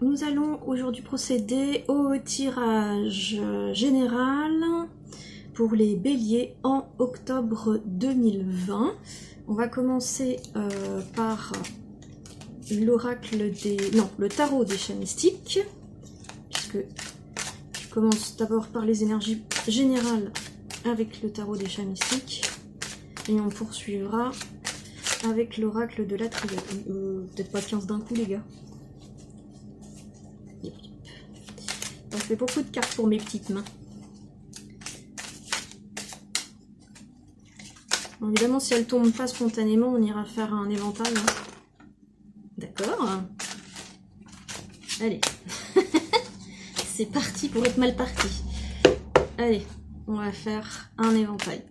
nous allons aujourd'hui procéder au tirage général pour les béliers en octobre 2020. On va commencer par l'oracle des... non, le tarot des chats mystiques, puisque je commence d'abord par les énergies générales avec le tarot des chats mystiques, et on poursuivra avec l'oracle de la triade. Peut-être pas 15 d'un coup, les gars. Ça fait beaucoup de cartes pour mes petites mains. Bon, évidemment, si elles tombent pas spontanément, on ira faire un éventail. Hein. D'accord. Allez. C'est parti pour être mal parti. Allez, on va faire un éventail.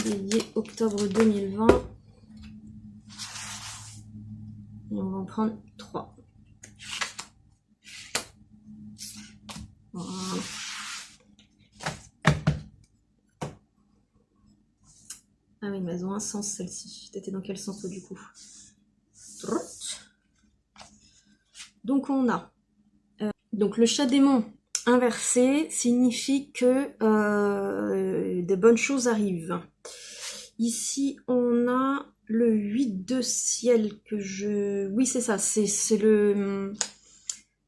Bélier, octobre 2020. Et on va en prendre 3. Voilà. Ah oui, mais elles ont un sens celle-ci. T'étais dans quel sens toi du coup? Donc on a donc le chat démon inversé signifie que des bonnes choses arrivent. Ici on a le 8 de ciel que je... Oui c'est ça, c'est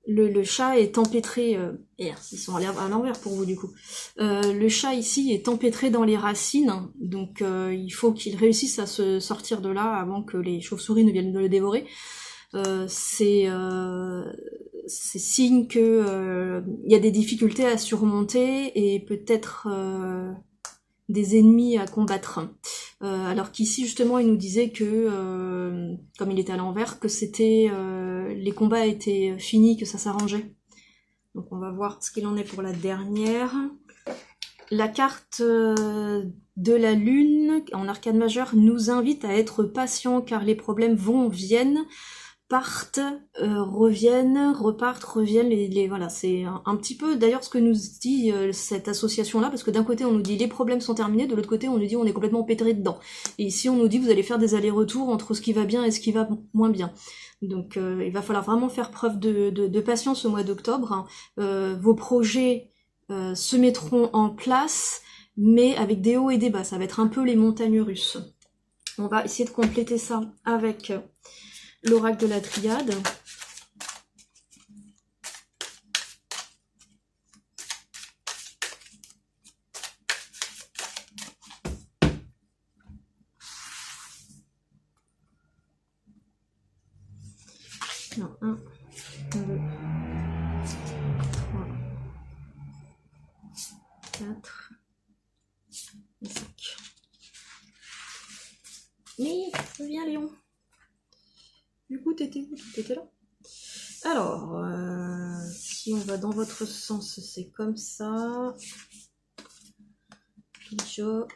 le chat est empêtré... ils sont à l'envers pour vous du coup. Le chat ici est empêtré dans les racines, donc il faut qu'il réussisse à se sortir de là avant que les chauves-souris ne viennent de le dévorer. C'est signe que y a des difficultés à surmonter et peut-être des ennemis à combattre. Alors qu'ici justement il nous disait que, comme il était à l'envers, que c'était les combats étaient finis, que ça s'arrangeait. Donc on va voir ce qu'il en est pour la dernière. La carte de la lune en arcane majeure nous invite à être patient car les problèmes vont, viennent, partent, reviennent, repartent, reviennent, voilà, c'est un petit peu d'ailleurs ce que nous dit cette association-là, parce que d'un côté on nous dit les problèmes sont terminés, de l'autre côté on nous dit on est complètement empêtré dedans. Et ici on nous dit vous allez faire des allers-retours entre ce qui va bien et ce qui va moins bien. Donc il va falloir vraiment faire preuve de patience au mois d'octobre. Hein. Vos projets se mettront en place, mais avec des hauts et des bas, ça va être un peu les montagnes russes. On va essayer de compléter ça avec... l'oracle de la triade. Non, 1, 2, 3, 4 et 5. Mais, reviens Léon. Du coup, t'étais là. Alors, si on va dans votre sens, c'est comme ça. Comme ça.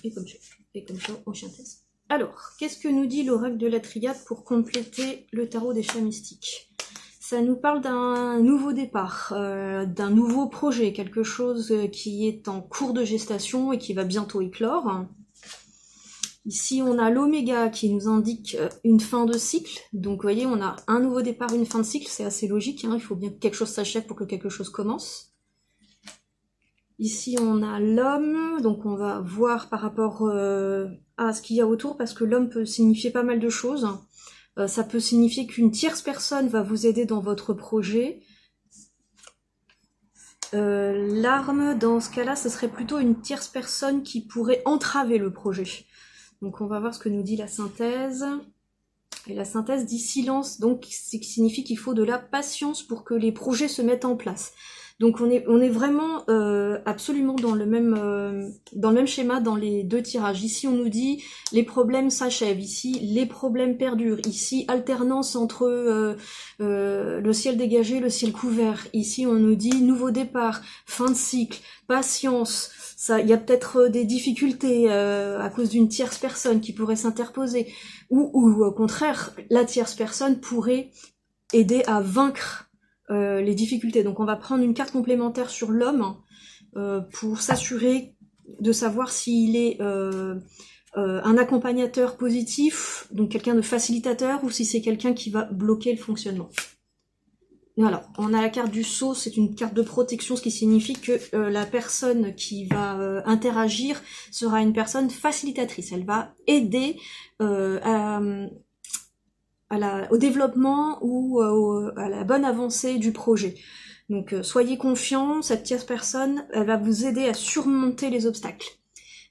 Et comme ça. Et comme ça, au chantaise. Alors, qu'est-ce que nous dit l'oracle de la triade pour compléter le tarot des chats mystiques? Ça nous parle d'un nouveau départ, d'un nouveau projet, quelque chose qui est en cours de gestation et qui va bientôt éclore. Ici, on a l'oméga qui nous indique une fin de cycle. Donc, vous voyez, on a un nouveau départ, une fin de cycle. C'est assez logique. Hein. Il faut bien que quelque chose s'achève pour que quelque chose commence. Ici, on a l'homme. Donc, on va voir par rapport à ce qu'il y a autour, parce que l'homme peut signifier pas mal de choses. Ça peut signifier qu'une tierce personne va vous aider dans votre projet. L'arme, dans ce cas-là, ce serait plutôt une tierce personne qui pourrait entraver le projet. Donc on va voir ce que nous dit la synthèse. Et la synthèse dit silence, donc ce qui signifie qu'il faut de la patience pour que les projets se mettent en place. Donc on est vraiment absolument dans le même schéma dans les deux tirages. Ici on nous dit les problèmes s'achèvent, ici les problèmes perdurent, ici alternance entre le ciel dégagé, le ciel couvert. Ici on nous dit nouveau départ, fin de cycle, patience. Il y a peut-être des difficultés à cause d'une tierce personne qui pourrait s'interposer, ou au contraire, la tierce personne pourrait aider à vaincre les difficultés. Donc on va prendre une carte complémentaire sur l'homme pour s'assurer de savoir s'il est un accompagnateur positif, donc quelqu'un de facilitateur, ou si c'est quelqu'un qui va bloquer le fonctionnement. Voilà, on a la carte du sceau, c'est une carte de protection, ce qui signifie que la personne qui va interagir sera une personne facilitatrice. Elle va aider au développement ou à la bonne avancée du projet. Donc soyez confiants, cette tierce personne, elle va vous aider à surmonter les obstacles.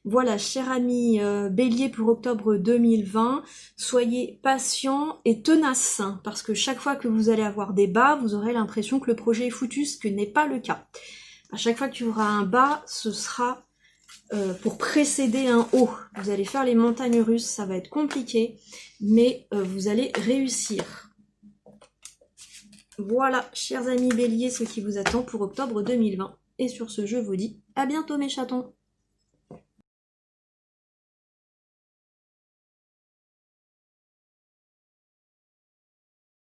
Voilà, cher ami Bélier pour octobre 2020, soyez patient et tenace, hein, parce que chaque fois que vous allez avoir des bas, vous aurez l'impression que le projet est foutu, ce qui n'est pas le cas. À chaque fois qu'il y aura un bas, ce sera pour précéder un haut. Vous allez faire les montagnes russes, ça va être compliqué, mais vous allez réussir. Voilà, chers amis Bélier, ce qui vous attend pour octobre 2020. Et sur ce, je vous dis à bientôt mes chatons.